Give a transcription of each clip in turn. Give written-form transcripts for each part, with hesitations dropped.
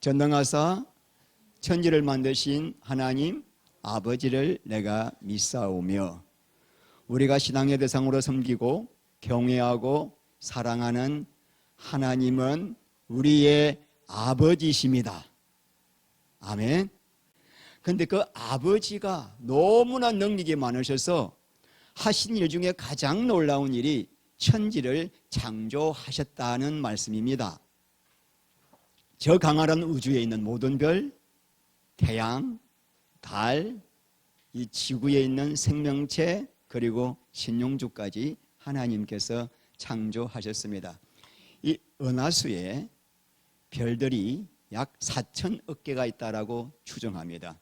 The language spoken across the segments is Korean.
전능하사 천지를 만드신 하나님 아버지를 내가 믿사오며 우리가 신앙의 대상으로 섬기고 경외하고 사랑하는 하나님은 우리의 아버지십니다. 아멘. 그런데 그 아버지가 너무나 능력이 많으셔서 하신 일 중에 가장 놀라운 일이 천지를 창조하셨다는 말씀입니다. 저 강활한 우주에 있는 모든 별, 태양, 달, 이 지구에 있는 생명체 그리고 신용주까지 하나님께서 창조하셨습니다. 이 은하수에 별들이 약 4천억 개가 있다라고 추정합니다.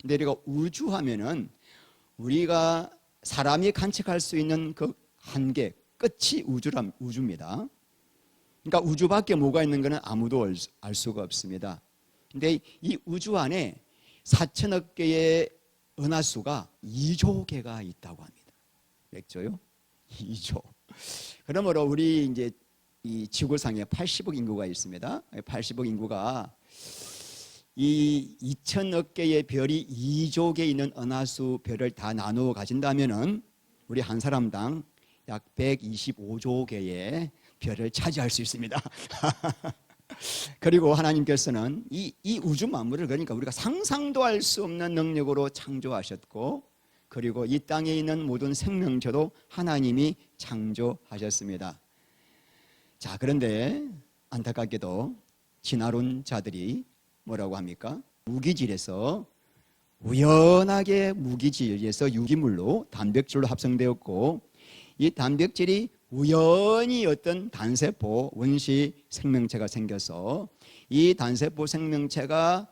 근데 우리가 우주하면은 우리가 사람이 관측할 수 있는 그 한계, 끝이 우주입니다. 그러니까 우주밖에 뭐가 있는 것은 아무도 알 수가 없습니다. 근데 이 우주 안에 4천억 개의 은하수가 2조 개가 있다고 합니다. 몇 조요? 2조. 그러므로 우리 이제 이 지구상에 80억 인구가 있습니다. 80억 인구가 이 2천억 개의 별이 2조 개 있는 은하수 별을 다 나누어 가진다면은 우리 한 사람당 약 125조 개의 별을 차지할 수 있습니다. 그리고 하나님께서는 이 우주 만물을 그러니까 우리가 상상도 할 수 없는 능력으로 창조하셨고 그리고 이 땅에 있는 모든 생명체도 하나님이 창조하셨습니다. 자, 그런데 안타깝게도 진화론 자들이 뭐라고 합니까? 무기질에서 우연하게 무기질에서 유기물로 단백질로 합성되었고 이 단백질이 우연히 어떤 단세포 원시 생명체가 생겨서 이 단세포 생명체가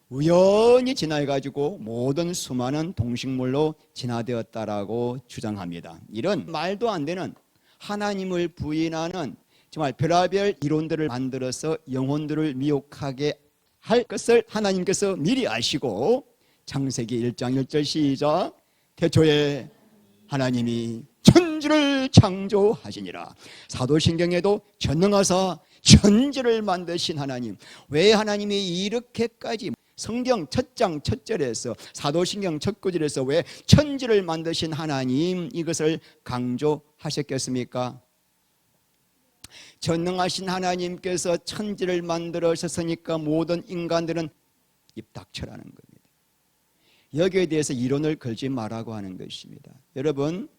우연히 진화해가지고 모든 수많은 동식물로 진화되었다라고 주장합니다. 이런 말도 안 되는 하나님을 부인하는 정말 별의별 이론들을 만들어서 영혼들을 미혹하게 할 것을 하나님께서 미리 아시고 창세기 1장 1절 시작. 태초에 하나님이 천지를 창조하시니라. 사도신경에도 전능하사 천지를 만드신 하나님. 왜 하나님이 이렇게까지 성경 첫 장 첫 절에서 사도신경 첫 구절에서 왜 천지를 만드신 하나님 이것을 강조하셨겠습니까? 전능하신 하나님께서 천지를 만들어셨으니까 모든 인간들은 입 닥쳐라는 겁니다. 여기에 대해서 이론을 걸지 말라고 하는 것입니다. 여러분,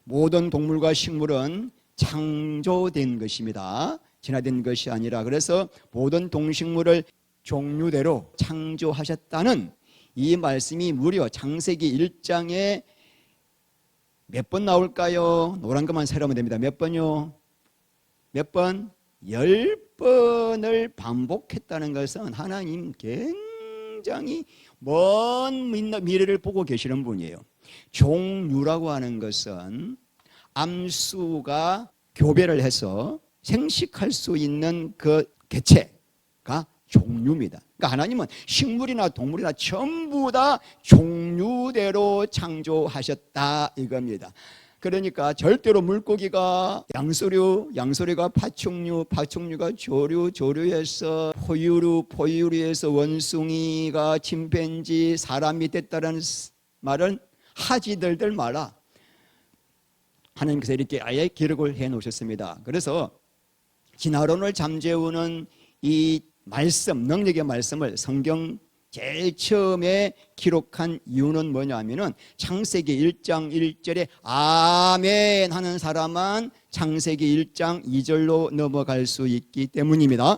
모든 동물과 식물은 창조된 것입니다. 진화된 것이 아니라 그래서 모든 동식물을 종류대로 창조하셨다는 이 말씀이 무려 창세기 1장에 몇 번 나올까요? 노란 것만 세려면 됩니다. 몇 번요? 몇 번? 10번을 반복했다는 것은 하나님 굉장히 먼 미래를 보고 계시는 분이에요. 종류라고 하는 것은 암수가 교배를 해서 생식할 수 있는 그 개체가 종류입니다. 그러니까 하나님은 식물이나 동물이나 전부 다 종류대로 창조하셨다 이겁니다. 그러니까 절대로 물고기가 양서류, 양서류가 파충류, 파충류가 조류, 조류에서 포유류, 포유류에서 원숭이가 침팬지, 사람이 됐다는 말은 하지들들 마라. 하나님께서 이렇게 아예 기록을 해 놓으셨습니다. 그래서 진화론을 잠재우는 이 말씀, 능력의 말씀을 성경 제일 처음에 기록한 이유는 뭐냐면은 창세기 1장 1절에 아멘 하는 사람만 창세기 1장 2절로 넘어갈 수 있기 때문입니다.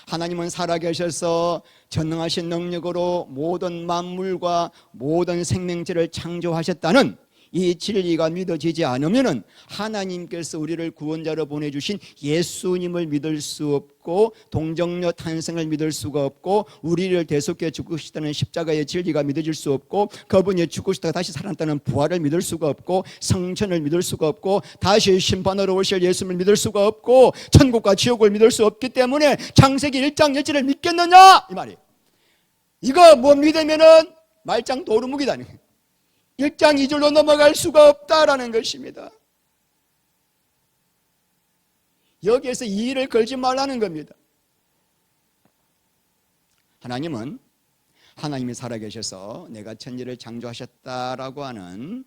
하나님은 살아계셔서 전능하신 능력으로 모든 만물과 모든 생명체를 창조하셨다는 이 진리가 믿어지지 않으면은 하나님께서 우리를 구원자로 보내주신 예수님을 믿을 수 없고 동정녀 탄생을 믿을 수가 없고 우리를 대속해 죽으시다는 십자가의 진리가 믿어질 수 없고 그분이 죽으시다가 다시 살아났다는 부활을 믿을 수가 없고 성천을 믿을 수가 없고 다시 심판하러 오실 예수님을 믿을 수가 없고 천국과 지옥을 믿을 수 없기 때문에 창세기 1장 1절을 믿겠느냐 이 말이에요. 이거 못 믿으면은 말짱 도루묵이다. 1장 2절로 넘어갈 수가 없다라는 것입니다. 여기에서 이의를 걸지 말라는 겁니다. 하나님은 하나님이 살아계셔서 내가 천지를 창조하셨다라고 하는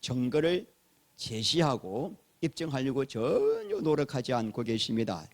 증거를 제시하고 입증하려고 전혀 노력하지 않고 계십니다.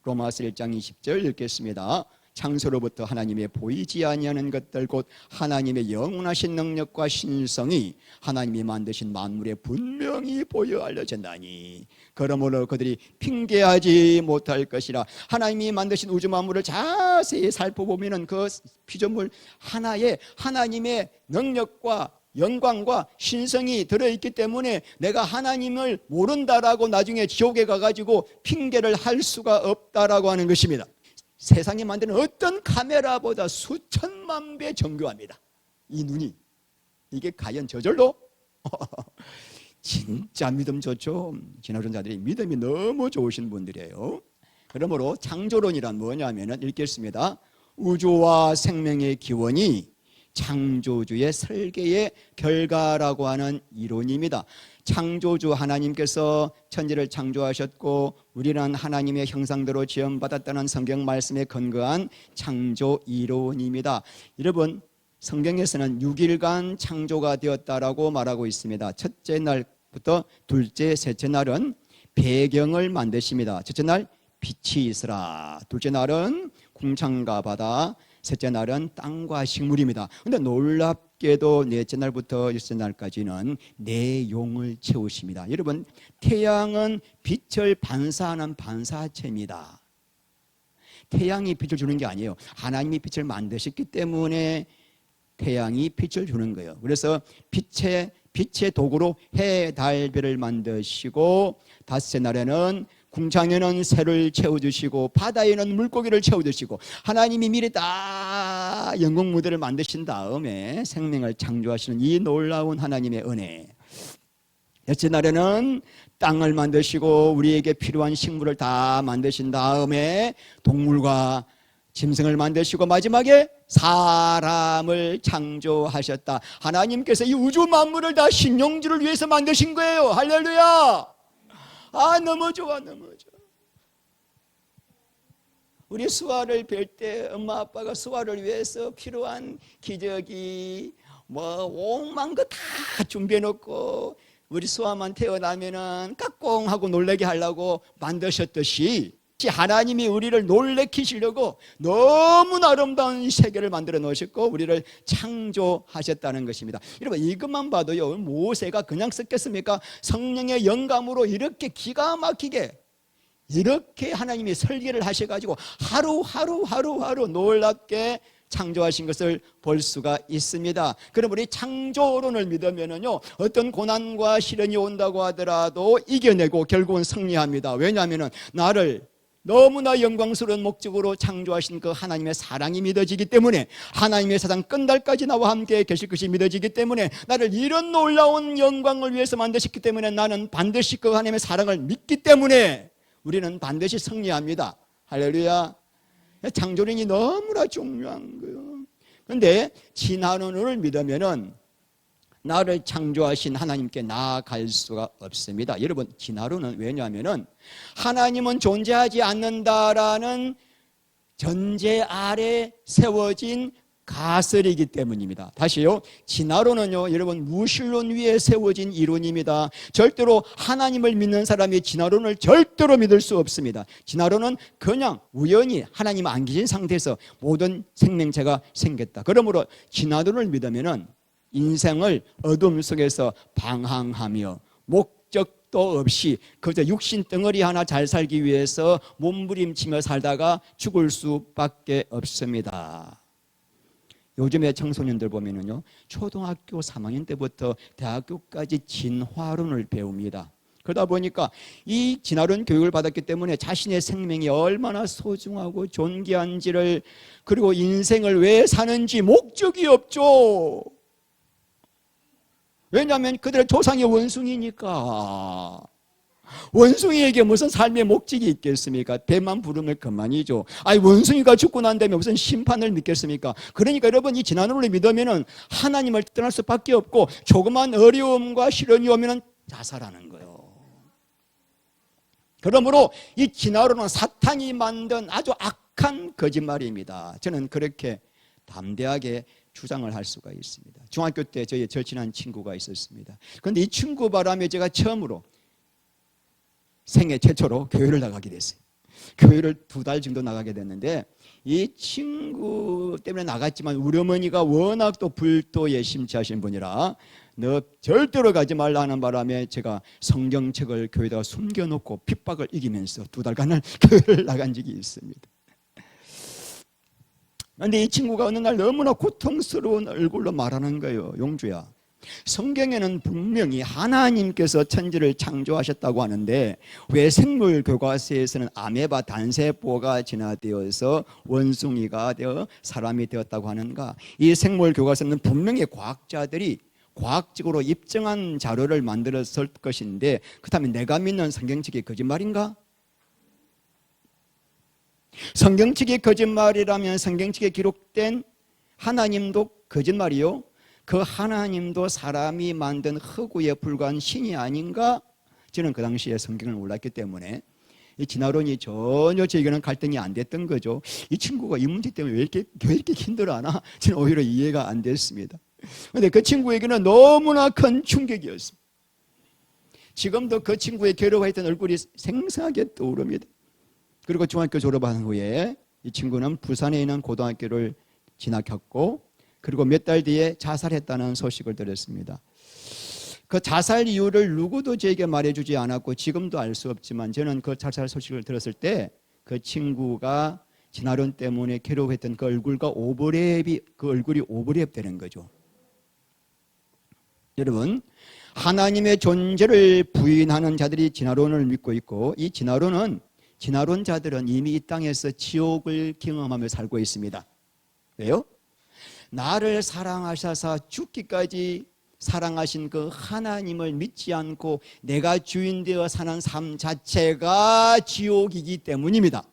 로마서 1장 20절 읽겠습니다. 창세로부터 하나님의 보이지 아니하는 것들 곧 하나님의 영원하신 능력과 신성이 하나님이 만드신 만물에 분명히 보여 알려졌나니 그러므로 그들이 핑계하지 못할 것이라. 하나님이 만드신 우주 만물을 자세히 살펴보면 그 피조물 하나에 하나님의 능력과 영광과 신성이 들어있기 때문에 내가 하나님을 모른다라고 나중에 지옥에 가가지고 핑계를 할 수가 없다라고 하는 것입니다. 세상이 만드는 어떤 카메라보다 수천만 배 정교합니다. 이 눈이. 이게 과연 저절로? 진짜 믿음 좋죠. 진화론자들이 믿음이 너무 좋으신 분들이에요. 그러므로 창조론이란 뭐냐면 읽겠습니다. 우주와 생명의 기원이 창조주의 설계의 결과라고 하는 이론입니다. 창조주 하나님께서 천지를 창조하셨고 우리는 하나님의 형상대로 지음받았다는 성경 말씀에 근거한 창조 이론입니다. 여러분, 성경에서는 6일간 창조가 되었다라고 말하고 있습니다. 첫째 날부터 둘째, 셋째 날은 배경을 만드십니다. 첫째 날 빛이 있으라, 둘째 날은 궁창과 바다, 셋째 날은 땅과 식물입니다. 그런데 놀랍게도 넷째 날부터 일째 날까지는 내용을 채우십니다. 여러분, 태양은 빛을 반사하는 반사체입니다. 태양이 빛을 주는 게 아니에요. 하나님이 빛을 만드셨기 때문에 태양이 빛을 주는 거예요. 그래서 빛의 도구로 해, 달, 별을 만드시고 다섯째 날에는 궁창에는 새를 채워주시고 바다에는 물고기를 채워주시고 하나님이 미리 다 영국 무대를 만드신 다음에 생명을 창조하시는 이 놀라운 하나님의 은혜. 여째 날에는 땅을 만드시고 우리에게 필요한 식물을 다 만드신 다음에 동물과 짐승을 만드시고 마지막에 사람을 창조하셨다. 하나님께서 이 우주 만물을 다 신용주를 위해서 만드신 거예요. 할렐루야. 아, 너무 좋아, 너무 좋아. 우리 수아를 뵐 때 엄마 아빠가 수아를 위해서 필요한 기저귀 뭐 오만 거 다 준비해 놓고 우리 수아만 태어나면은 까꿍하고 놀래게 하려고 만드셨듯이 하나님이 우리를 놀래키시려고 너무나 아름다운 세계를 만들어 놓으셨고 우리를 창조하셨다는 것입니다. 여러분, 이것만 봐도요, 모세가 그냥 썼겠습니까? 성령의 영감으로 이렇게 기가 막히게 이렇게 하나님이 설계를 하셔가지고 하루하루 놀랍게 창조하신 것을 볼 수가 있습니다. 그럼 우리 창조론을 믿으면요, 어떤 고난과 시련이 온다고 하더라도 이겨내고 결국은 승리합니다. 왜냐하면 나를 너무나 영광스러운 목적으로 창조하신 그 하나님의 사랑이 믿어지기 때문에 하나님의 사랑 끝날까지 나와 함께 계실 것이 믿어지기 때문에 나를 이런 놀라운 영광을 위해서 만드셨기 때문에 나는 반드시 그 하나님의 사랑을 믿기 때문에 우리는 반드시 승리합니다. 할렐루야. 창조론이 너무나 중요한 거예요. 그런데 진화론을 믿으면은 나를 창조하신 하나님께 나아갈 수가 없습니다. 여러분, 진화론은 왜냐하면은 하나님은 존재하지 않는다라는 전제 아래 세워진 가설이기 때문입니다. 다시요, 진화론은요, 여러분, 무신론 위에 세워진 이론입니다. 절대로 하나님을 믿는 사람이 진화론을 절대로 믿을 수 없습니다. 진화론은 그냥 우연히 하나님 안 계신 상태에서 모든 생명체가 생겼다. 그러므로 진화론을 믿으면은 인생을 어둠 속에서 방황하며 목적도 없이 그저 육신 덩어리 하나 잘 살기 위해서 몸부림치며 살다가 죽을 수밖에 없습니다. 요즘에 청소년들 보면은요, 초등학교 3학년 때부터 대학교까지 진화론을 배웁니다. 그러다 보니까 이 진화론 교육을 받았기 때문에 자신의 생명이 얼마나 소중하고 존귀한지를, 그리고 인생을 왜 사는지 목적이 없죠. 왜냐하면 그들의 조상이 원숭이니까. 원숭이에게 무슨 삶의 목적이 있겠습니까? 배만 부르면 그만이죠. 아니, 원숭이가 죽고 난 다음에 무슨 심판을 믿겠습니까? 그러니까 여러분, 이 진화론을 믿으면은 하나님을 떠날 수밖에 없고 조그만 어려움과 시련이 오면은 자살하는 거예요. 그러므로 이 진화론은 사탄이 만든 아주 정확한 거짓말입니다. 저는 그렇게 담대하게 주장을 할 수가 있습니다. 중학교 때 저희 절친한 친구가 있었습니다. 그런데 이 친구 바람에 제가 처음으로 생애 최초로 교회를 나가게 됐어요. 교회를 2달 정도 나가게 됐는데 이 친구 때문에 나갔지만 우리 어머니가 워낙 또 불도에 심취하신 분이라 너 절대로 가지 말라 하는 바람에 제가 성경책을 교회에다가 숨겨놓고 핍박을 이기면서 2달간을 교회를 나간 적이 있습니다. 그런데 이 친구가 어느 날 너무나 고통스러운 얼굴로 말하는 거예요. 용주야, 성경에는 분명히 하나님께서 천지를 창조하셨다고 하는데 왜 생물 교과서에서는 아메바 단세포가 진화되어서 원숭이가 되어 사람이 되었다고 하는가? 이 생물 교과서는 분명히 과학자들이 과학적으로 입증한 자료를 만들었을 것인데 그렇다면 내가 믿는 성경책이 거짓말인가? 성경책이 거짓말이라면 성경책에 기록된 하나님도 거짓말이요? 그 하나님도 사람이 만든 허구에 불과한 신이 아닌가? 저는 그 당시에 성경을 몰랐기 때문에 이 진화론이 전혀 저에게는 갈등이 안 됐던 거죠. 이 친구가 이 문제 때문에 왜 이렇게 힘들어하나? 저는 오히려 이해가 안 됐습니다. 그런데 그 친구에게는 너무나 큰 충격이었습니다. 지금도 그 친구의 괴로워했던 얼굴이 생생하게 떠오릅니다. 그리고 중학교 졸업한 후에 이 친구는 부산에 있는 고등학교를 진학했고 그리고 몇 달 뒤에 자살했다는 소식을 들었습니다. 그 자살 이유를 누구도 저에게 말해주지 않았고 지금도 알 수 없지만 저는 그 자살 소식을 들었을 때 그 친구가 진화론 때문에 괴로워했던 그 얼굴과 그 얼굴이 오버랩 되는 거죠. 여러분, 하나님의 존재를 부인하는 자들이 진화론을 믿고 있고 이 진화론자들은 이미 이 땅에서 지옥을 경험하며 살고 있습니다. 왜요? 나를 사랑하셔서 죽기까지 사랑하신 그 하나님을 믿지 않고 내가 주인 되어 사는 삶 자체가 지옥이기 때문입니다.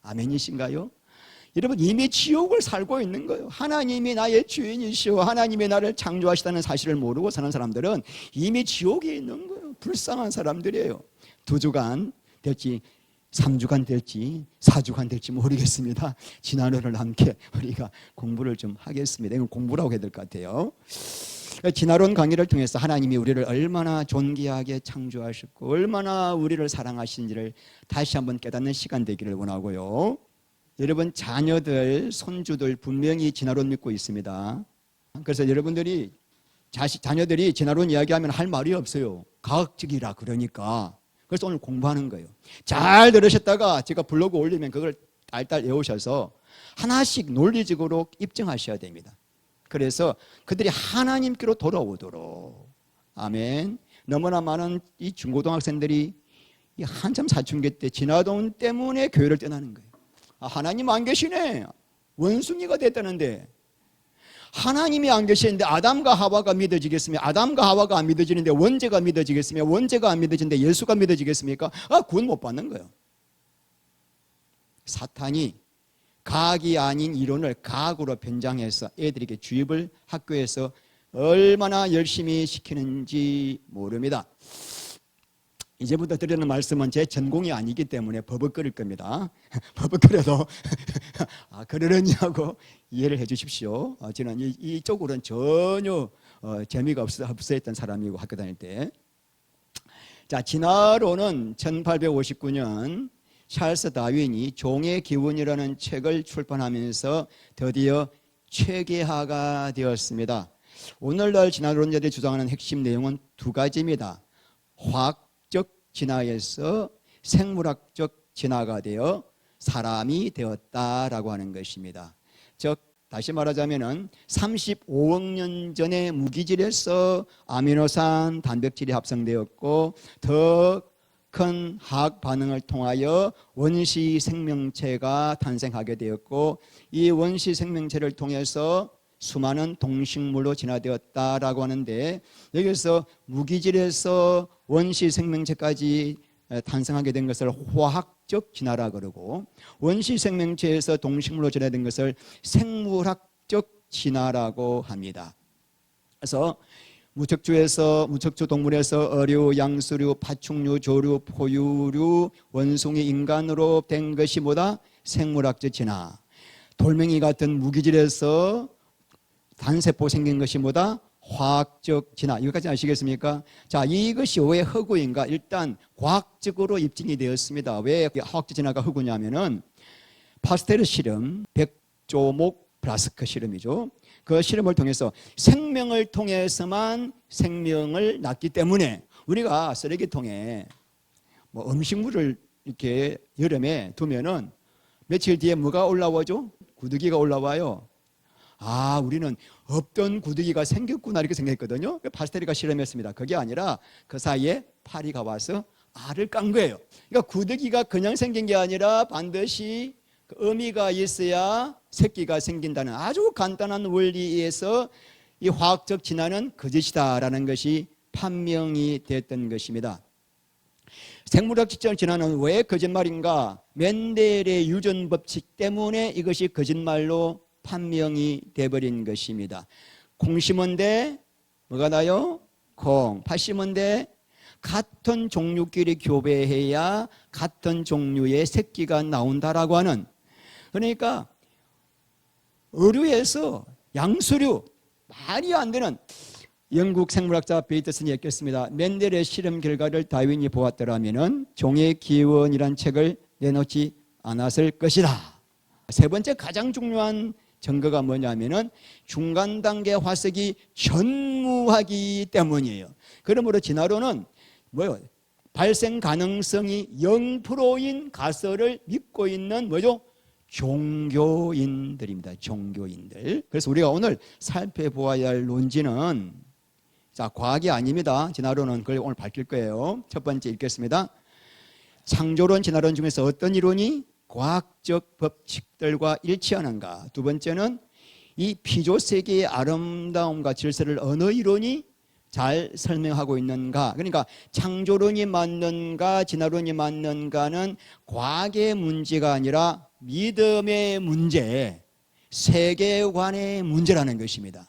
아멘이신가요? 여러분, 이미 지옥을 살고 있는 거예요. 하나님이 나의 주인이시오, 하나님이 나를 창조하시다는 사실을 모르고 사는 사람들은 이미 지옥에 있는 거예요. 불쌍한 사람들이에요. 2주간 될지 3주간 될지 4주간 될지 모르겠습니다. 진화론을 함께 우리가 공부를 좀 하겠습니다. 이건 공부라고 해야 될 것 같아요. 진화론 강의를 통해서 하나님이 우리를 얼마나 존귀하게 창조하셨고 얼마나 우리를 사랑하신지를 다시 한번 깨닫는 시간 되기를 원하고요. 여러분, 자녀들, 손주들 분명히 진화론 믿고 있습니다. 그래서 여러분들이 자녀들이 진화론 이야기하면 할 말이 없어요. 과학적이라 그러니까. 그래서 오늘 공부하는 거예요. 잘 들으셨다가 제가 블로그 올리면 그걸 딸딸 외우셔서 하나씩 논리적으로 입증하셔야 됩니다. 그래서 그들이 하나님께로 돌아오도록. 아멘. 너무나 많은 이 중고등학생들이 이 한참 사춘기 때 진화론 때문에 교회를 떠나는 거예요. 하나님 안 계시네. 원숭이가 됐다는데 하나님이 안 계시는데 아담과 하와가 믿어지겠으며 아담과 하와가 안 믿어지는데 원죄가 믿어지겠으며 원죄가 안 믿어지는데 예수가 믿어지겠습니까? 구원 못 받는 거예요. 사탄이 과학이 아닌 이론을 과학으로 변장해서 애들에게 주입을 학교에서 얼마나 열심히 시키는지 모릅니다. 이제부터 드리는 말씀은 제 전공이 아니기 때문에 버벅거릴 겁니다. 버벅거려도 그러느냐고 이해를 해 주십시오. 저는 이쪽으로는 전혀 재미가 없었던 사람이고 학교 다닐 때. 자, 진화론은 1859년 찰스 다윈이 종의 기운이라는 책을 출판하면서 드디어 체계화가 되었습니다. 오늘날 진화론자들이 주장하는 핵심 내용은 2가지입니다. 화학적 진화에서 생물학적 진화가 되어 사람이 되었다라고 하는 것입니다. 즉 다시 말하자면은 35억 년 전에 무기질에서 아미노산, 단백질이 합성되었고 더 큰 화학 반응을 통하여 원시 생명체가 탄생하게 되었고 이 원시 생명체를 통해서 수많은 동식물로 진화되었다라고 하는데 여기서 무기질에서 원시 생명체까지 탄생하게 된 것을 화학적 진화라 그러고 원시 생명체에서 동식물로 진화된 것을 생물학적 진화라고 합니다. 그래서 무척주 동물에서 어류, 양수류, 파충류, 조류, 포유류, 원숭이, 인간으로 된 것이 뭐다? 생물학적 진화. 돌멩이 같은 무기질에서 단세포 생긴 것이 뭐다? 화학적 진화. 이거까지 아시겠습니까? 자, 이것이 왜 허구인가? 일단 과학적으로 입증이 되었습니다. 왜 화학적 진화가 허구냐면은 파스테르 실험, 백조목 플라스크 실험이죠. 그 실험을 통해서 생명을 통해서만 생명을 낳기 때문에 우리가 쓰레기통에 뭐 음식물을 이렇게 여름에 두면은 며칠 뒤에 뭐가 올라오죠? 구더기가 올라와요. 아, 우리는 없던 구더기가 생겼구나 이렇게 생각했거든요. 파스테르가 실험했습니다. 그게 아니라 그 사이에 파리가 와서 알을 깐 거예요. 그러니까 구더기가 그냥 생긴 게 아니라 반드시 어미가 있어야 새끼가 생긴다는 아주 간단한 원리에서 이 화학적 진화는 거짓이다라는 것이 판명이 됐던 것입니다. 생물학적 진화는 왜 거짓말인가? 멘델의 유전 법칙 때문에 이것이 거짓말로 판명이 돼버린 것입니다. 콩 심은데 뭐가 나요? 콩. 팥 심은데 같은 종류끼리 교배해야 같은 종류의 새끼가 나온다라고 하는, 그러니까 어류에서 양수류, 말이 안 되는, 영국 생물학자 베이터슨이 읽겠습니다. 멘델의 실험 결과를 다윈이 보았더라면 종의 기원이란 책을 내놓지 않았을 것이다. 세 번째 가장 중요한 증거가 뭐냐면은 중간 단계 화석이 전무하기 때문이에요. 그러므로 진화론은 뭐요? 발생 가능성이 0%인 가설을 믿고 있는 뭐죠? 종교인들입니다. 종교인들. 그래서 우리가 오늘 살펴보아야 할 논지는, 자, 과학이 아닙니다. 진화론은 그걸 오늘 밝힐 거예요. 첫 번째 읽겠습니다. 창조론, 진화론 중에서 어떤 이론이 과학적 법칙들과 일치하는가? 두 번째는 이 피조 세계의 아름다움과 질서를 어느 이론이 잘 설명하고 있는가? 그러니까 창조론이 맞는가, 진화론이 맞는가는 과학의 문제가 아니라 믿음의 문제, 세계관의 문제라는 것입니다.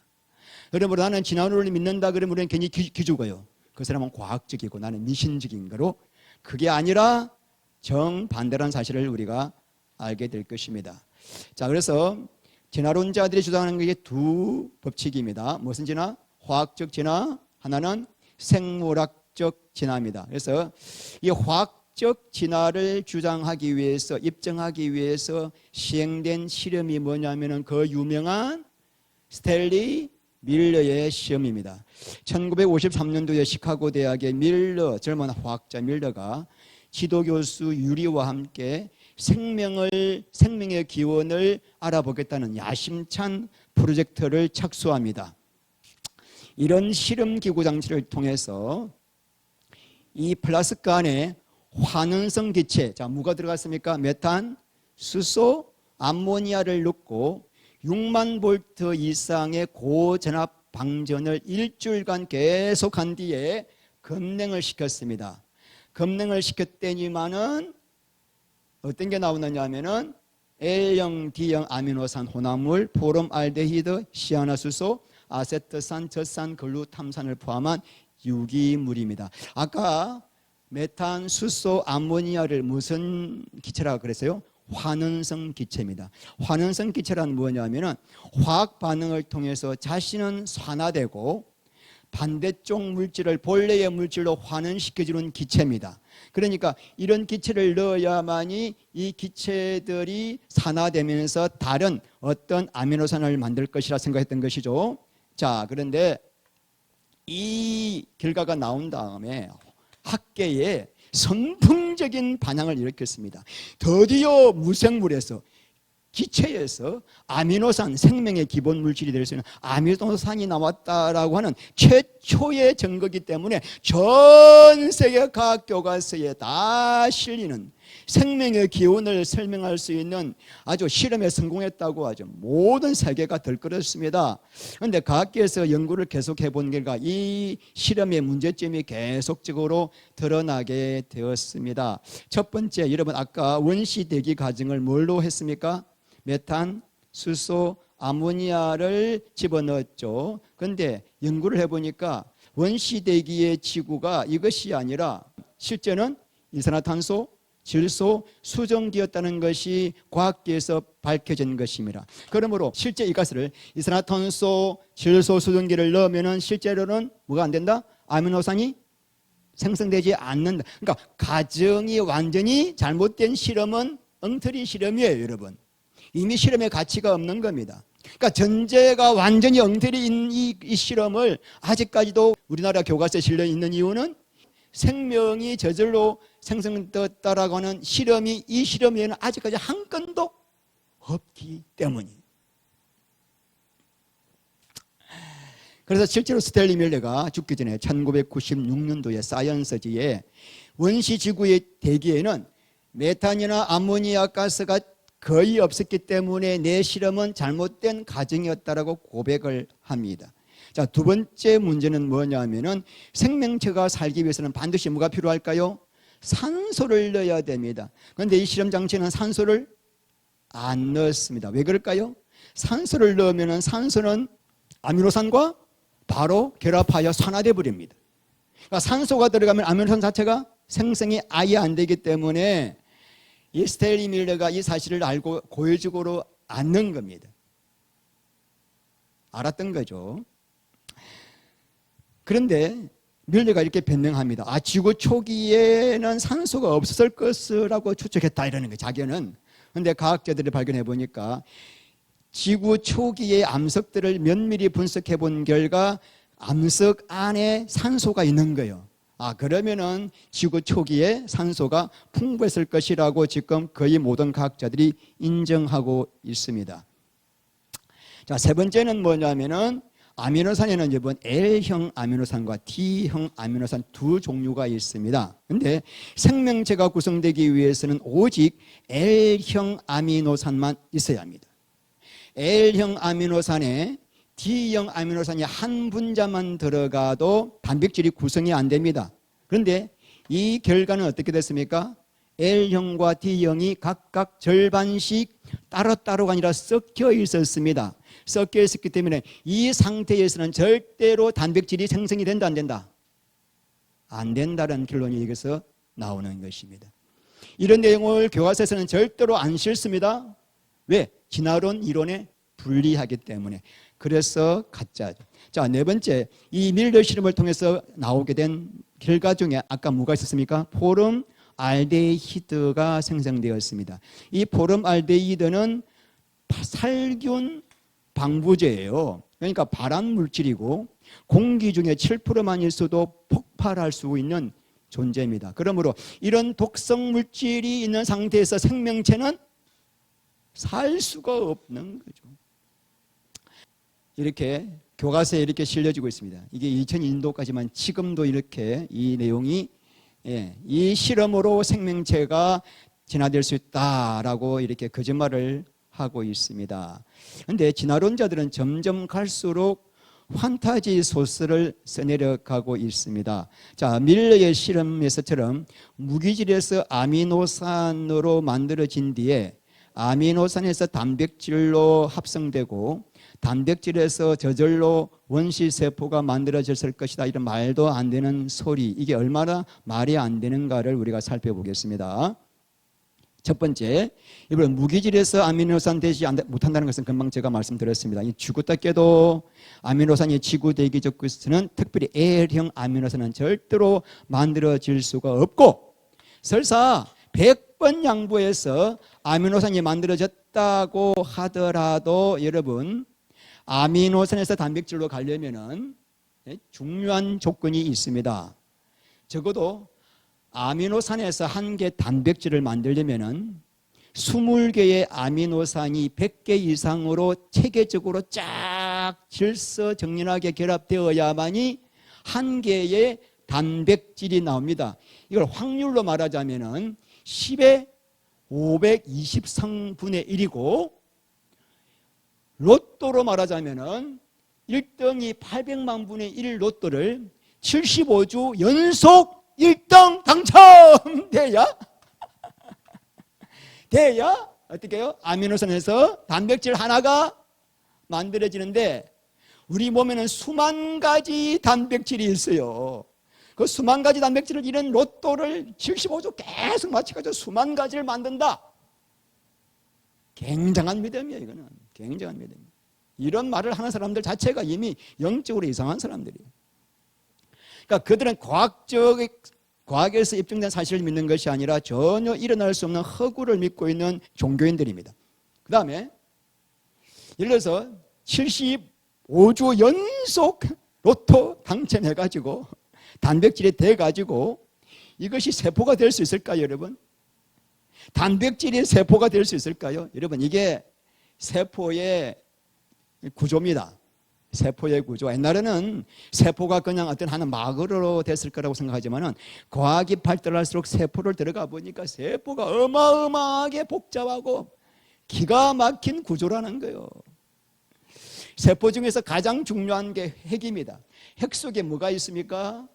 그러므로 나는 진화론을 믿는다 그러면 우리는 괜히 기죽어요. 그 사람은 과학적이고 나는 미신적인 거로, 그게 아니라 정반대라는 사실을 우리가 알게 될 것입니다. 자, 그래서 진화론자들이 주장하는 게 두 법칙입니다. 무슨 진화? 화학적 진화, 하나는 생물학적 진화입니다. 그래서 이 화학적 진화를 주장하기 위해서, 입증하기 위해서 시행된 실험이 뭐냐면은 그 유명한 스탠리 밀러의 시험입니다. 1953년도에 시카고 대학의 밀러, 젊은 화학자 밀러가 지도교수 유리와 함께 생명의 기원을 알아보겠다는 야심찬 프로젝트를 착수합니다. 이런 실험기구 장치를 통해서 이 플라스크 안에 환원성 기체, 자, 뭐가 들어갔습니까? 메탄, 수소, 암모니아를 넣고 6만 볼트 이상의 고전압 방전을 일주일간 계속한 뒤에 검냉을 시켰습니다. 검냉을 시켰더니만은 어떤 게 나오느냐 하면은 L형, D형 아미노산 혼합물, 포름알데히드, 시아나수소, 아세트산, 젖산, 글루탐산을 포함한 유기물입니다. 아까 메탄, 수소, 암모니아를 무슨 기체라고 그랬어요? 환원성 기체입니다. 환원성 기체란 뭐냐면은 화학 반응을 통해서 자신은 산화되고 반대쪽 물질을 본래의 물질로 환원시켜주는 기체입니다. 그러니까 이런 기체를 넣어야만이 이 기체들이 산화되면서 다른 어떤 아미노산을 만들 것이라 생각했던 것이죠. 자, 그런데 이 결과가 나온 다음에 학계에 선풍적인 반향을 일으켰습니다. 드디어 무생물에서, 기체에서 아미노산, 생명의 기본 물질이 될 수 있는 아미노산이 나왔다라고 하는 최초의 증거이기 때문에 전 세계 과학 교과서에 다 실리는 생명의 기원을 설명할 수 있는 아주 실험에 성공했다고 하죠. 모든 세계가 들끓었습니다. 그런데 과학계에서 연구를 계속해 본 결과 이 실험의 문제점이 계속적으로 드러나게 되었습니다. 첫 번째, 여러분 아까 원시 대기 과정을 뭘로 했습니까? 메탄, 수소, 아모니아를 집어넣었죠. 그런데 연구를 해보니까 원시 대기의 지구가 이것이 아니라 실제는 일산화탄소, 질소 수증기였다는 것이 과학계에서 밝혀진 것입니다. 그러므로 실제 이 가스를 이산화탄소 질소 수증기를 넣으면 실제로는 뭐가 안 된다? 아미노산이 생성되지 않는다. 그러니까 가정이 완전히 잘못된 실험은 엉터리 실험이에요, 여러분. 이미 실험의 가치가 없는 겁니다. 그러니까 전제가 완전히 엉터리인 이 실험을 아직까지도 우리나라 교과서에 실려 있는 이유는 생명이 저절로 생성되었다라고 하는 실험이 이 실험에는 아직까지 한 건도 없기 때문이에요. 그래서 실제로 스탠리 밀러가 죽기 전에 1996년도에 사이언스지에 원시지구의 대기에는 메탄이나 아모니아 가스가 거의 없었기 때문에 내 실험은 잘못된 가정이었다라고 고백을 합니다. 자, 두 번째 문제는 뭐냐면은 생명체가 살기 위해서는 반드시 뭐가 필요할까요? 산소를 넣어야 됩니다. 그런데 이 실험 장치는 산소를 안 넣었습니다. 왜 그럴까요? 산소를 넣으면 산소는 아미노산과 바로 결합하여 산화돼 버립니다. 그러니까 산소가 들어가면 아미노산 자체가 생성이 아예 안 되기 때문에 이 스탠리 밀러가 이 사실을 알고 고해적으로 안 넣은 겁니다. 알았던 거죠. 그런데 밀러가 이렇게 변명합니다. 지구 초기에는 산소가 없었을 것이라고 추측했다 이러는 거예요, 자기는. 그런데 과학자들이 발견해 보니까 지구 초기의 암석들을 면밀히 분석해 본 결과 암석 안에 산소가 있는 거예요. 그러면은 지구 초기에 산소가 풍부했을 것이라고 지금 거의 모든 과학자들이 인정하고 있습니다. 자, 세 번째는 뭐냐면은 아미노산에는 이번 L형 아미노산과 T형 아미노산 두 종류가 있습니다. 그런데 생명체가 구성되기 위해서는 오직 L형 아미노산만 있어야 합니다. L형 아미노산에 T형 아미노산이 한 분자만 들어가도 단백질이 구성이 안 됩니다. 그런데 이 결과는 어떻게 됐습니까? L형과 T형이 각각 절반씩 따로따로가 아니라 섞여 있었습니다. 섞여 있었기 때문에 이 상태에서는 절대로 단백질이 생성이 된다, 안 된다? 안 된다는 결론이 여기서 나오는 것입니다. 이런 내용을 교과서에서는 절대로 안 실습니다. 왜? 진화론 이론에 불리하기 때문에. 그래서 가짜죠. 자, 네 번째, 이 밀러 실험을 통해서 나오게 된 결과 중에 아까 뭐가 있었습니까? 포름 알데히드가 생성되었습니다. 이 포름 알데히드는 살균 방부제예요. 그러니까 발암 물질이고 공기 중에 7%만 있어도 폭발할 수 있는 존재입니다. 그러므로 이런 독성 물질이 있는 상태에서 생명체는 살 수가 없는 거죠. 이렇게 교과서에 이렇게 실려지고 있습니다. 이게 2002년도까지만 지금도 이렇게 이 내용이 이 실험으로 생명체가 진화될 수 있다라고 이렇게 거짓말을 하고 있습니다. 그런데 진화론자들은 점점 갈수록 판타지 소설을 써내려가고 있습니다. 자, 밀러의 실험에서처럼 무기질에서 아미노산으로 만들어진 뒤에 아미노산에서 단백질로 합성되고 단백질에서 저절로 원시세포가 만들어졌을 것이다, 이런 말도 안 되는 소리, 이게 얼마나 말이 안 되는가를 우리가 살펴보겠습니다. 첫 번째, 이번 무기질에서 아미노산 되지 못한다는 것은 금방 제가 말씀드렸습니다. 죽었다 깨도 아미노산이 지구대기적 것은 특별히 L형 아미노산은 절대로 만들어질 수가 없고, 설사 100번 양보해서 아미노산이 만들어졌다고 하더라도 여러분, 아미노산에서 단백질로 가려면은 중요한 조건이 있습니다. 적어도 아미노산에서 한 개 단백질을 만들려면은 20개의 아미노산이 100개 이상으로 체계적으로 쫙 질서정연하게 결합되어야만이 한 개의 단백질이 나옵니다. 이걸 확률로 말하자면은 10의 523분의 1이고, 로또로 말하자면은 1등이 800만 분의 1 로또를 75주 연속 1등 당첨돼야 어떻게 해요? 아미노산에서 단백질 하나가 만들어지는데 우리 몸에는 수만 가지 단백질이 있어요. 그 수만 가지 단백질을 이런 로또를 75조 계속 맞춰가지고 수만 가지를 만든다. 굉장한 믿음이에요. 이거는 굉장한 믿음이에요. 이런 말을 하는 사람들 자체가 이미 영적으로 이상한 사람들이에요. 그러니까 그들은 과학에서 입증된 사실을 믿는 것이 아니라 전혀 일어날 수 없는 허구를 믿고 있는 종교인들입니다. 그 다음에 예를 들어서 75주 연속 로또 당첨해가지고 단백질이 돼가지고 이것이 세포가 될 수 있을까요, 여러분? 단백질이 세포가 될 수 있을까요? 여러분, 이게 세포의 구조입니다. 세포의 구조. 옛날에는 세포가 그냥 어떤 하나 막으로 됐을 거라고 생각하지만은 과학이 발달할수록 세포를 들어가 보니까 세포가 어마어마하게 복잡하고 기가 막힌 구조라는 거예요. 세포 중에서 가장 중요한 게 핵입니다. 핵 속에 뭐가 있습니까?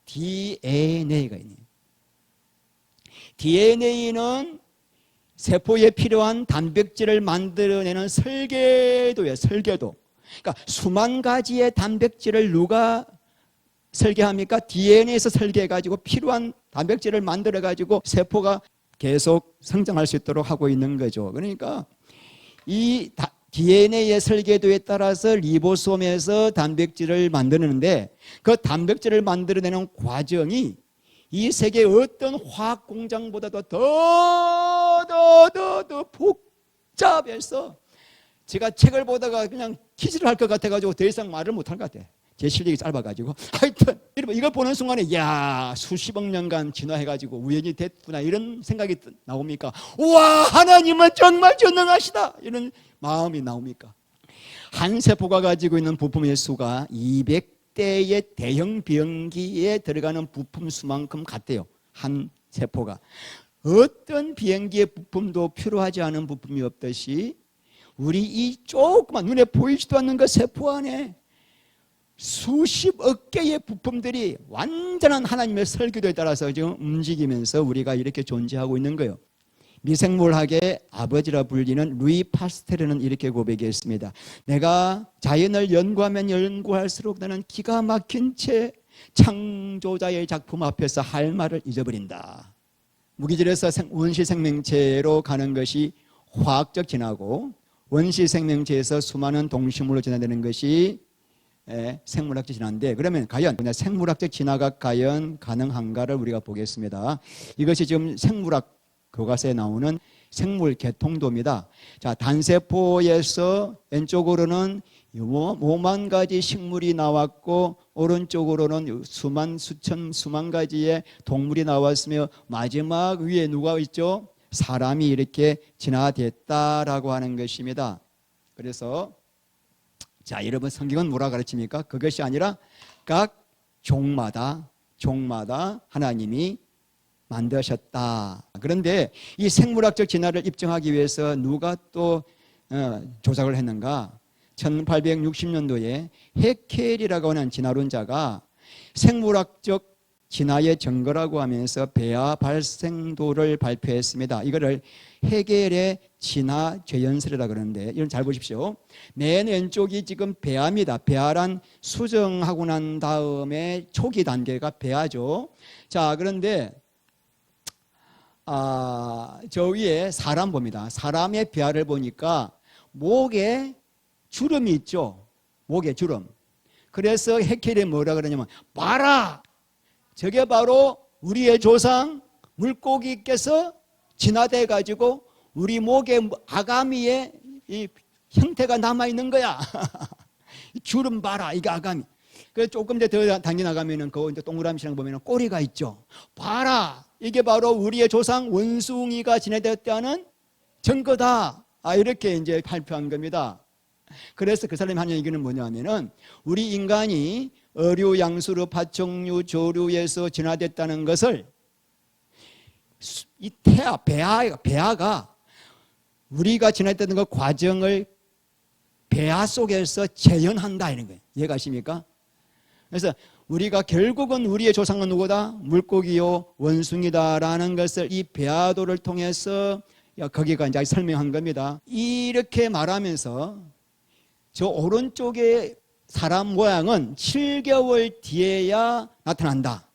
DNA가 있네요. DNA는 세포에 필요한 단백질을 만들어내는 설계도예요. 설계도. 그러니까 수만 가지의 단백질을 누가 설계합니까? DNA에서 설계해가지고 필요한 단백질을 만들어가지고 세포가 계속 성장할 수 있도록 하고 있는 거죠. 그러니까 이 DNA의 설계도에 따라서 리보솜에서 단백질을 만드는데 그 단백질을 만들어내는 과정이 이 세계의 어떤 화학 공장보다도 더 복잡해서 제가 책을 보다가 그냥 기지를 할 것 같아가지고 더 이상 말을 못할 것 같아. 제 실력이 짧아가지고. 하여튼 여러분 이걸 보는 순간에 야 수십억 년간 진화해가지고 우연히 됐구나 이런 생각이 나옵니까? 우와 하나님은 정말 전능하시다 이런 마음이 나옵니까? 한 세포가 가지고 있는 부품의 수가 200대의 대형 비행기에 들어가는 부품 수만큼 같대요. 한 세포가. 어떤 비행기의 부품도 필요하지 않은 부품이 없듯이 우리 이 조그만 눈에 보이지도 않는 그 세포 안에 수십억 개의 부품들이 완전한 하나님의 설계도에 따라서 지금 움직이면서 우리가 이렇게 존재하고 있는 거예요. 미생물학의 아버지라 불리는 루이 파스텔은 이렇게 고백했습니다. 내가 자연을 연구하면 연구할수록 나는 기가 막힌 채 창조자의 작품 앞에서 할 말을 잊어버린다. 무기질에서 원시 생명체로 가는 것이 화학적 진화고 원시 생명체에서 수많은 동식물로 진화되는 것이 생물학적 진화인데 그러면 과연 생물학적 진화가 과연 가능한가를 우리가 보겠습니다. 이것이 지금 생물학 교과서에 나오는 생물 개통도입니다. 자, 단세포에서 왼쪽으로는 5만 가지 식물이 나왔고 오른쪽으로는 수만 가지의 동물이 나왔으며 마지막 위에 누가 있죠? 사람이 이렇게 진화됐다라고 하는 것입니다. 그래서 자, 여러분 성경은 뭐라 가르칩니까? 그것이 아니라 각 종마다 하나님이 만드셨다. 그런데 이 생물학적 진화를 입증하기 위해서 누가 또 조작을 했는가? 1860년도에 해켈이라고 하는 진화론자가 생물학적 진화의 증거라고 하면서 배아 발생도를 발표했습니다. 이거를 해겔의 진화 죄연설이라고 그러는데 이건 잘 보십시오. 맨 왼쪽이 지금 배아입니다. 배아란 수정하고 난 다음에 초기 단계가 배아죠. 자, 그런데 저 위에 사람 봅니다. 사람의 배아를 보니까 목에 주름이 있죠. 목에 주름. 그래서 해켈이 뭐라 그러냐면 봐라! 저게 바로 우리의 조상 물고기께서 진화돼 가지고 우리 목에 아가미에 이 형태가 남아있는 거야. 주름 봐라. 이게 아가미. 그래서 조금 더 당겨 나가면은 그 동그라미처럼 보면은 꼬리가 있죠. 봐라. 이게 바로 우리의 조상 원숭이가 진화되었다는 증거다. 이렇게 이제 발표한 겁니다. 그래서 그 사람이 하는 얘기는 뭐냐면은 우리 인간이 어류, 양수류, 파충류, 조류에서 진화됐다는 것을 이 배아가 우리가 진화됐다는 그 과정을 배아 속에서 재현한다 이런 거예요. 이해가십니까? 그래서 우리가 결국은 우리의 조상은 누구다? 물고기요, 원숭이다라는 것을 이 배아도를 통해서 거기가 이제 설명한 겁니다. 이렇게 말하면서 저 오른쪽에 사람 모양은 7개월 뒤에야 나타난다.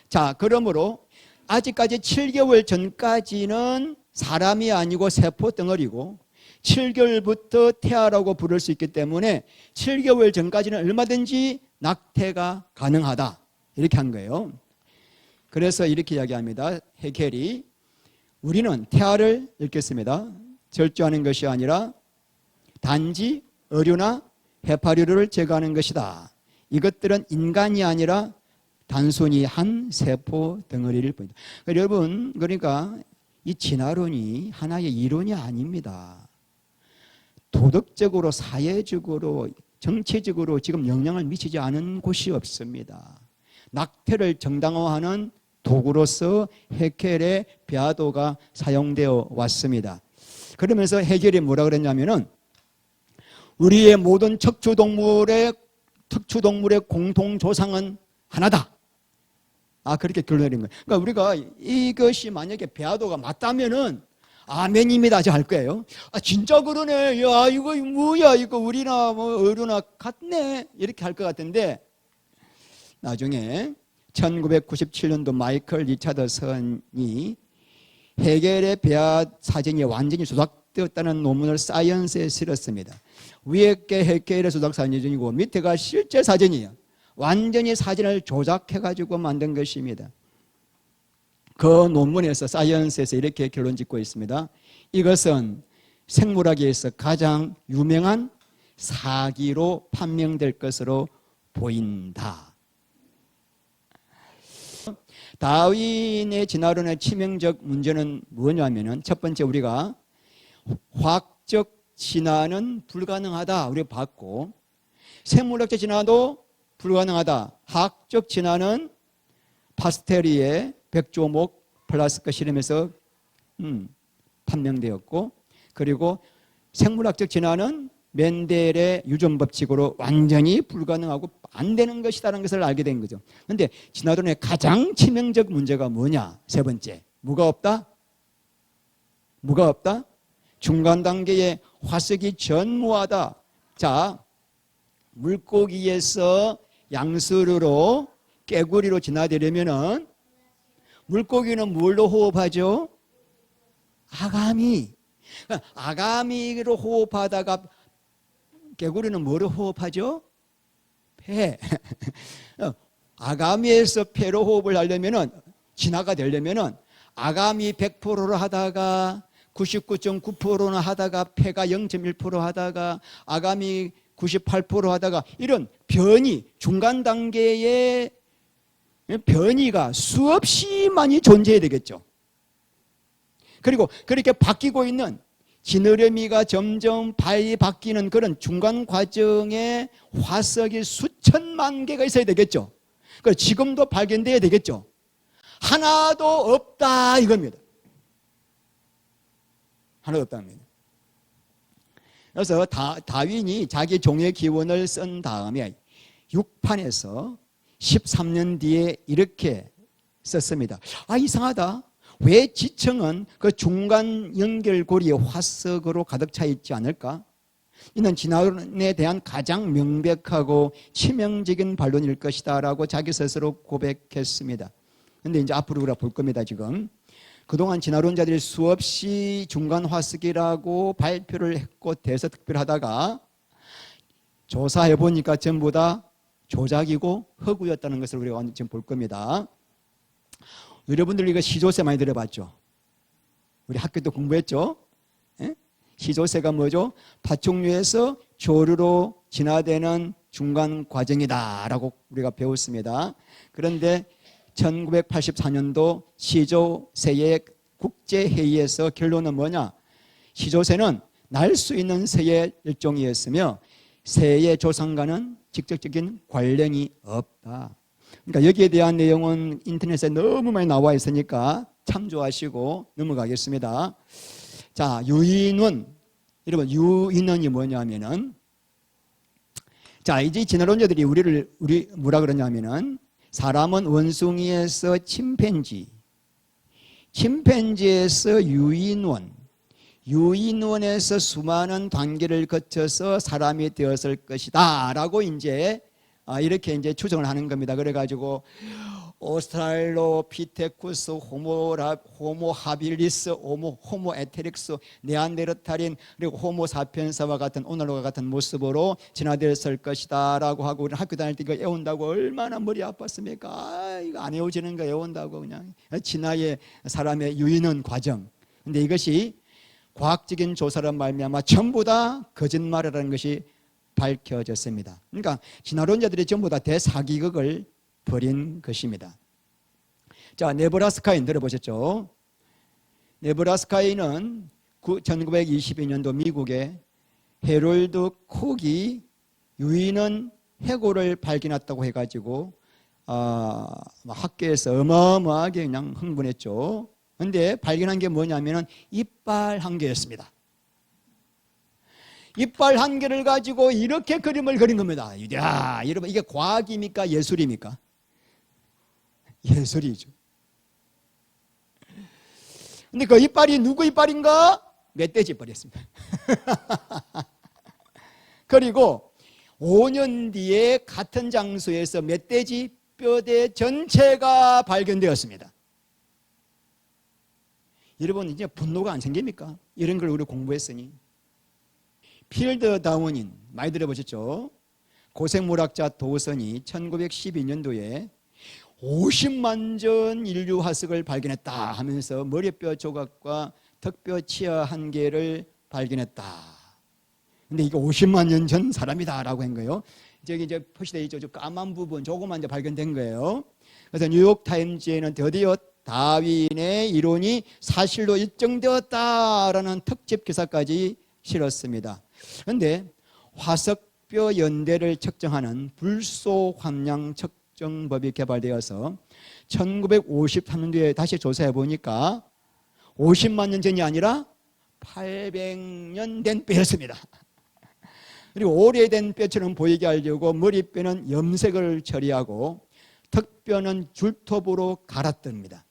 자, 그러므로 아직까지 7개월 전까지는 사람이 아니고 세포 덩어리고 7개월부터 태아라고 부를 수 있기 때문에 7개월 전까지는 얼마든지 낙태가 가능하다. 이렇게 한 거예요. 그래서 이렇게 이야기합니다. 해켈이 우리는 태아를 읽겠습니다. 절주하는 것이 아니라 단지 어류나 해파류를 제거하는 것이다. 이것들은 인간이 아니라 단순히 한 세포 덩어리를 뿐이다. 여러분, 그러니까 이 진화론이 하나의 이론이 아닙니다. 도덕적으로, 사회적으로, 정치적으로 지금 영향을 미치지 않은 곳이 없습니다. 낙태를 정당화하는 도구로서 해켈의 배아도가 사용되어 왔습니다. 그러면서 해켈이 뭐라 그랬냐면은 우리의 모든 척추동물의 공통조상은 하나다. 그렇게 결론을 내린 거예요. 그러니까 우리가 이것이 만약에 배아도가 맞다면은 아멘입니다. 할 거예요. 진짜 그러네. 야, 이거 뭐야? 이거 우리나 어류나 같네. 이렇게 할 것 같은데 나중에 1997년도 마이클 리차드슨이 해겔의 배아 사진이 완전히 조작되었다는 논문을 사이언스에 실었습니다. 위에 게 해겔의 조작 사진이고 밑에가 실제 사진이에요. 완전히 사진을 조작해가지고 만든 것입니다. 그 논문에서 사이언스에서 이렇게 결론 짓고 있습니다. 이것은 생물학에서 가장 유명한 사기로 판명될 것으로 보인다. 다윈의 진화론의 치명적 문제는 뭐냐면은 첫 번째 우리가 화학적 진화는 불가능하다 우리가 봤고 생물학적 진화도 불가능하다. 화학적 진화는 파스테리의 백조목 플라스크 실험에서 판명되었고 그리고 생물학적 진화는 멘델의 유전 법칙으로 완전히 불가능하고 안 되는 것이라는 것을 알게 된 거죠. 그런데 진화론의 가장 치명적 문제가 뭐냐? 세 번째, 뭐가 없다? 뭐가 없다? 중간 단계의 화석이 전무하다. 자, 물고기에서 양수류로 깨구리로 진화되려면은 물고기는 뭘로 호흡하죠? 아가미. 아가미로 호흡하다가 개구리는 뭐로 호흡하죠? 폐. 아가미에서 폐로 호흡을 하려면은 진화가 되려면은 아가미 100%로 하다가 99.9%나 하다가 폐가 0.1% 하다가 아가미 98% 하다가 이런 변이 중간 단계의 변이가 수없이 많이 존재해야 되겠죠. 그리고 그렇게 바뀌고 있는 지느러미가 점점 바뀌는 그런 중간 과정에 화석이 수천만 개가 있어야 되겠죠. 그래서 지금도 발견돼야 되겠죠. 하나도 없다 이겁니다. 하나도 없답니다. 그래서 다윈이 자기 종의 기원을 쓴 다음에 6판에서 13년 뒤에 이렇게 썼습니다. 이상하다. 왜 지층은 그 중간 연결고리의 화석으로 가득 차 있지 않을까? 이는 진화론에 대한 가장 명백하고 치명적인 반론일 것이다 라고 자기 스스로 고백했습니다. 그런데 이제 앞으로 우리가 볼 겁니다. 지금 그동안 진화론자들이 수없이 중간 화석이라고 발표를 했고 대서특필하다가 조사해 보니까 전부 다 조작이고 허구였다는 것을 우리가 지금 볼 겁니다. 여러분들 이거 시조세 많이 들어봤죠? 우리 학교 때 공부했죠? 예? 시조세가 뭐죠? 파충류에서 조류로 진화되는 중간 과정이다라고 우리가 배웠습니다. 그런데 1984년도 시조새의 국제회의에서 결론은 뭐냐? 시조새는 날 수 있는 새의 일종이었으며 새의 조상과는 직접적인 관련이 없다. 그러니까 여기에 대한 내용은 인터넷에 너무 많이 나와 있으니까 참조하시고 넘어가겠습니다. 자, 유인원. 여러분, 유인원이 뭐냐면은 자, 이제 진화론자들이 우리 뭐라 그러냐면은 사람은 원숭이에서 침팬지에서 유인원, 유인원에서 수많은 단계를 거쳐서 사람이 되었을 것이다 라고 이제 이렇게 이제 추정을 하는 겁니다. 그래가지고 오스트랄로피테쿠스, 호모 하빌리스, 호모 에테릭스, 네안데르탈인, 그리고 호모 사피엔스와 같은 오늘과 같은 모습으로 진화되었을 것이다 라고 하고, 우리 학교 다닐 때 이거 외운다고 얼마나 머리 아팠습니까? 이거 안 외워지는 거 외운다고 그냥 진화의 사람의 유인원 과정. 근데 이것이 과학적인 조사로 말미암아 전부 다 거짓말이라는 것이 밝혀졌습니다. 그러니까 진화론자들이 전부 다 대사기극을 벌인 것입니다. 자, 네브라스카인 들어보셨죠? 네브라스카인은 1922년도 미국의 해롤드 콕이 유인원 해골을 발견했다고 해가지고 학교에서 어마어마하게 그냥 흥분했죠. 그런데 발견한 게 뭐냐면은 이빨 한 개였습니다. 이빨 한 개를 가지고 이렇게 그림을 그린 겁니다. 야, 여러분, 이게 과학입니까? 예술입니까? 예술이죠. 근데 그 이빨이 누구 이빨인가? 멧돼지 이빨이었습니다. 그리고 5년 뒤에 같은 장소에서 멧돼지 뼈대 전체가 발견되었습니다. 여러분, 이제 분노가 안 생깁니까? 이런 걸 우리 공부했으니. 필드 다윈인 많이 들어보셨죠? 고생물학자 도슨이 1912년도에 50만 전 인류 화석을 발견했다 하면서 머리뼈 조각과 턱뼈 치아 한 개를 발견했다. 근데 이게 50만 년 전 사람이다라고 한 거예요. 저기 이제 표시되어 있죠. 저 까만 부분 조그만 데 발견된 거예요. 그래서 뉴욕 타임즈에는 드디어 다윈의 이론이 사실로 입증되었다라는 특집 기사까지 실었습니다. 그런데 화석뼈 연대를 측정하는 불소 함량 측정법이 개발되어서 1953년도에 다시 조사해 보니까 50만 년 전이 아니라 800년 된 뼈였습니다. 그리고 오래된 뼈처럼 보이게 하려고 머리뼈는 염색을 처리하고 턱뼈는 줄톱으로 갈아뜹니다.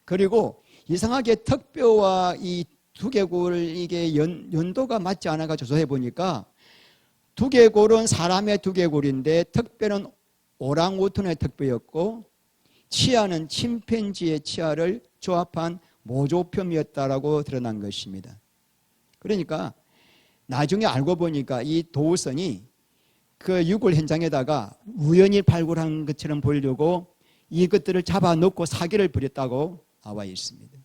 그리고 이상하게 턱뼈와 이 두개골 이게 연도가 맞지 않아가 조사해 보니까 두개골은 사람의 두개골인데 턱뼈는 오랑우탄의 턱뼈였고 치아는 침팬지의 치아를 조합한 모조표이었다라고 드러난 것입니다. 그러니까 나중에 알고 보니까 이 도우선이 그 유골 현장에다가 우연히 발굴한 것처럼 보이려고 이것들을 잡아놓고 사기를 벌였다고 나와 있습니다.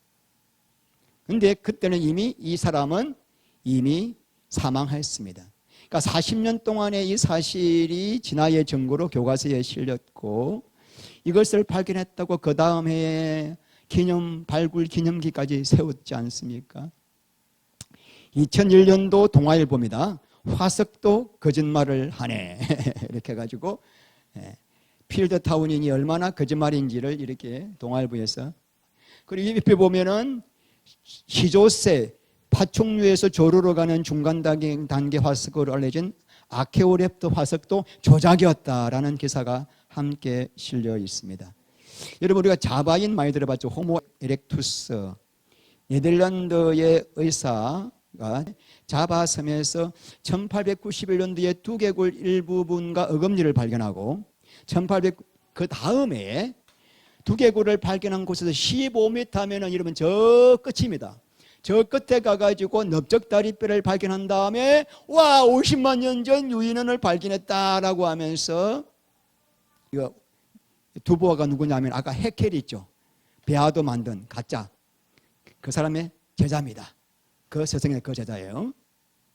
그런데 그때는 이미 이 사람은 이미 사망했습니다. 그러니까 40년 동안의 이 사실이 진화의 증거로 교과서에 실렸고 이것을 발견했다고 그 다음 해에 발굴 기념기까지 세웠지 않습니까? 2001년도 동아일보입니다. 화석도 거짓말을 하네. 이렇게 해가지고 필드 타운인이 얼마나 거짓말인지를 이렇게 동아일보에서. 그리고 옆에 보면은 시조새 파충류에서 조류로 가는 중간 단계 화석으로 알려진 아케오랩터 화석도 조작이었다라는 기사가 함께 실려 있습니다. 여러분, 우리가 자바인 많이 들어봤죠? 호모 에렉투스. 네덜란드의 의사가 자바섬에서 1891년도에 두개골 일부분과 어금니를 발견하고 그 다음에 두개골을 발견한 곳에서 15m면은 여러분 저 끝입니다. 저 끝에 가가지고 넓적다리뼈를 발견한 다음에 와 50만 년 전 유인원을 발견했다라고 하면서 이거 두부아가 누구냐면 아까 헤켈이 있죠. 베아도 만든 가짜 그 사람의 제자입니다. 그 스승의 그 제자예요.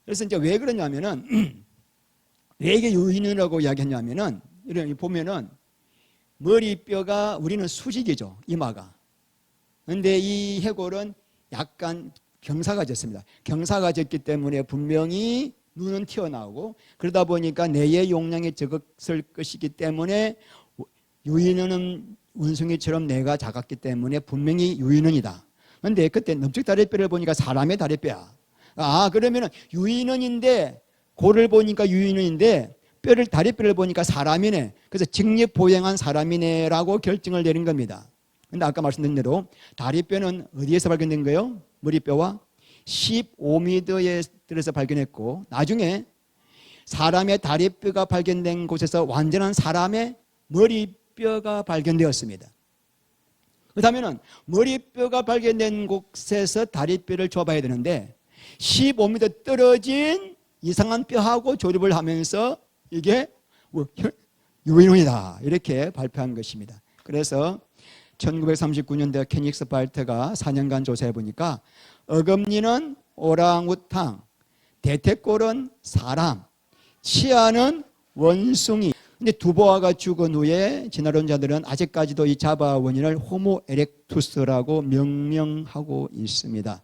그래서 이제 왜 그러냐면은 왜 이게 유인원이라고 이야기했냐면은 이런 보면은 머리뼈가 우리는 수직이죠. 이마가. 그런데 이 해골은 약간 경사가 졌습니다. 경사가 졌기 때문에 분명히 눈은 튀어나오고 그러다 보니까 뇌의 용량이 적었을 것이기 때문에 유인원은 원숭이처럼 뇌가 작았기 때문에 분명히 유인원이다. 그런데 그때 넓적다리뼈를 보니까 사람의 다리뼈야. 그러면 유인원인데 골을 보니까 유인원인데 뼈를 다리뼈를 보니까 사람이네. 그래서 직립보행한 사람이네라고 결정을 내린 겁니다. 근데 아까 말씀드린 대로 다리뼈는 어디에서 발견된 거예요? 머리뼈와 15m에 들어서 발견했고, 나중에 사람의 다리뼈가 발견된 곳에서 완전한 사람의 머리뼈가 발견되었습니다. 그렇다면 머리뼈가 발견된 곳에서 다리뼈를 줘봐야 되는데 15m 떨어진 이상한 뼈하고 조립을 하면서 이게 유인원이다 이렇게 발표한 것입니다. 그래서 1939년대 케닉스 발트가 4년간 조사해 보니까 어금니는 오랑우탕, 대퇴골은 사람, 치아는 원숭이. 근데 두보아가 죽은 후에 진화론자들은 아직까지도 이 자바 원인을 호모 에렉투스라고 명명하고 있습니다.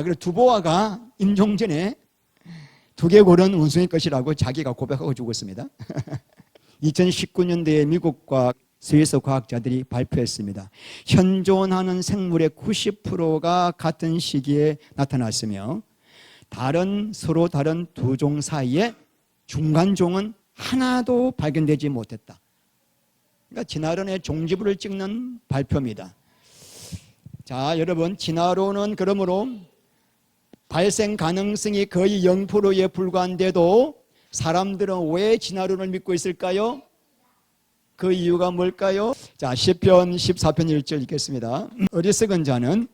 그리고 두보아가 임종 전에 두개골은 원숭이 것이라고 자기가 고백하고 죽었습니다. 2019년대에 미국과 스위스 과학자들이 발표했습니다. 현존하는 생물의 90%가 같은 시기에 나타났으며 서로 다른 두 종 사이에 중간종은 하나도 발견되지 못했다. 그러니까 진화론의 종지부를 찍는 발표입니다. 자, 여러분, 진화론은 그러므로 발생 가능성이 거의 0%에 불과한데도 사람들은 왜 진화론을 믿고 있을까요? 그 이유가 뭘까요? 자, 시편 14편 1절 읽겠습니다. 어리석은 자는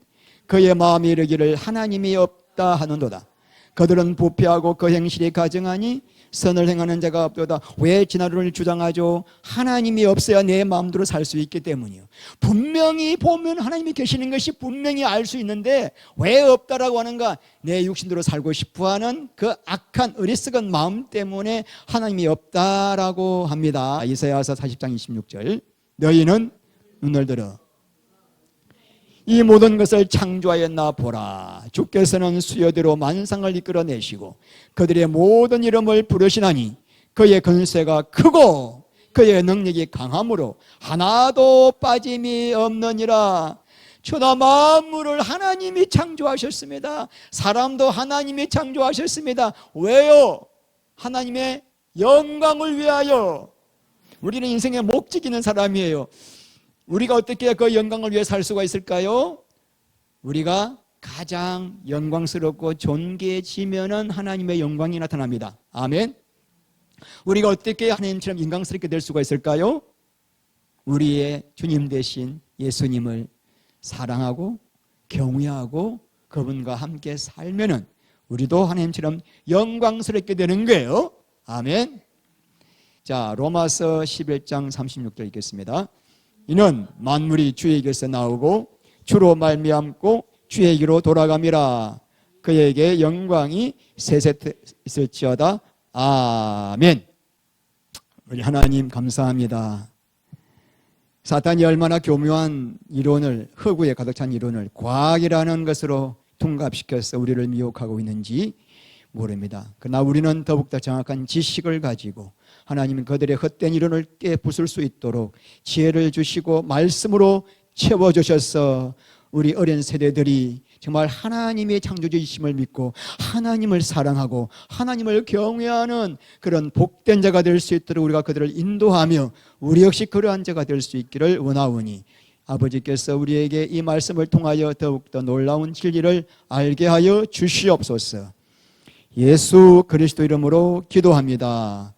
그의 마음에 이르기를 하나님이 없다 하는도다. 그들은 부패하고 그 행실이 가증하니 선을 행하는 자가 없도다. 왜 진화론을 주장하죠? 하나님이 없어야 내 마음대로 살 수 있기 때문이요. 분명히 보면 하나님이 계시는 것이 분명히 알 수 있는데 왜 없다라고 하는가? 내 육신대로 살고 싶어하는 그 악한 어리석은 마음 때문에 하나님이 없다라고 합니다. 이사야서 40장 26절 너희는 눈을 들어 이 모든 것을 창조하였나 보라. 주께서는 수여대로 만상을 이끌어내시고 그들의 모든 이름을 부르시나니 그의 권세가 크고 그의 능력이 강함으로 하나도 빠짐이 없느니라. 천하 만물을 하나님이 창조하셨습니다. 사람도 하나님이 창조하셨습니다. 왜요? 하나님의 영광을 위하여. 우리는 인생의 목적 있는 사람이에요. 우리가 어떻게 그 영광을 위해 살 수가 있을까요? 우리가 가장 영광스럽고 존귀해지면은 하나님의 영광이 나타납니다. 아멘. 우리가 어떻게 하나님처럼 영광스럽게 될 수가 있을까요? 우리의 주님 대신 예수님을 사랑하고 경외하고 그분과 함께 살면은 우리도 하나님처럼 영광스럽게 되는 거예요. 아멘. 자, 로마서 11장 36절 읽겠습니다. 이는 만물이 주에게서 나오고 주로 말미암고 주에게로 돌아감이라. 그에게 영광이 세세 있을지어다. 아멘. 우리 하나님 감사합니다. 사탄이 얼마나 교묘한 이론을, 허구에 가득 찬 이론을 과학이라는 것으로 둔갑시켜서 우리를 미혹하고 있는지 모릅니다. 그러나 우리는 더욱더 정확한 지식을 가지고 하나님은 그들의 헛된 이론을 깨부술 수 있도록 지혜를 주시고 말씀으로 채워주셔서 우리 어린 세대들이 정말 하나님의 창조주이심을 믿고 하나님을 사랑하고 하나님을 경외하는 그런 복된 자가 될 수 있도록 우리가 그들을 인도하며 우리 역시 그러한 자가 될 수 있기를 원하오니 아버지께서 우리에게 이 말씀을 통하여 더욱더 놀라운 진리를 알게 하여 주시옵소서. 예수 그리스도 이름으로 기도합니다.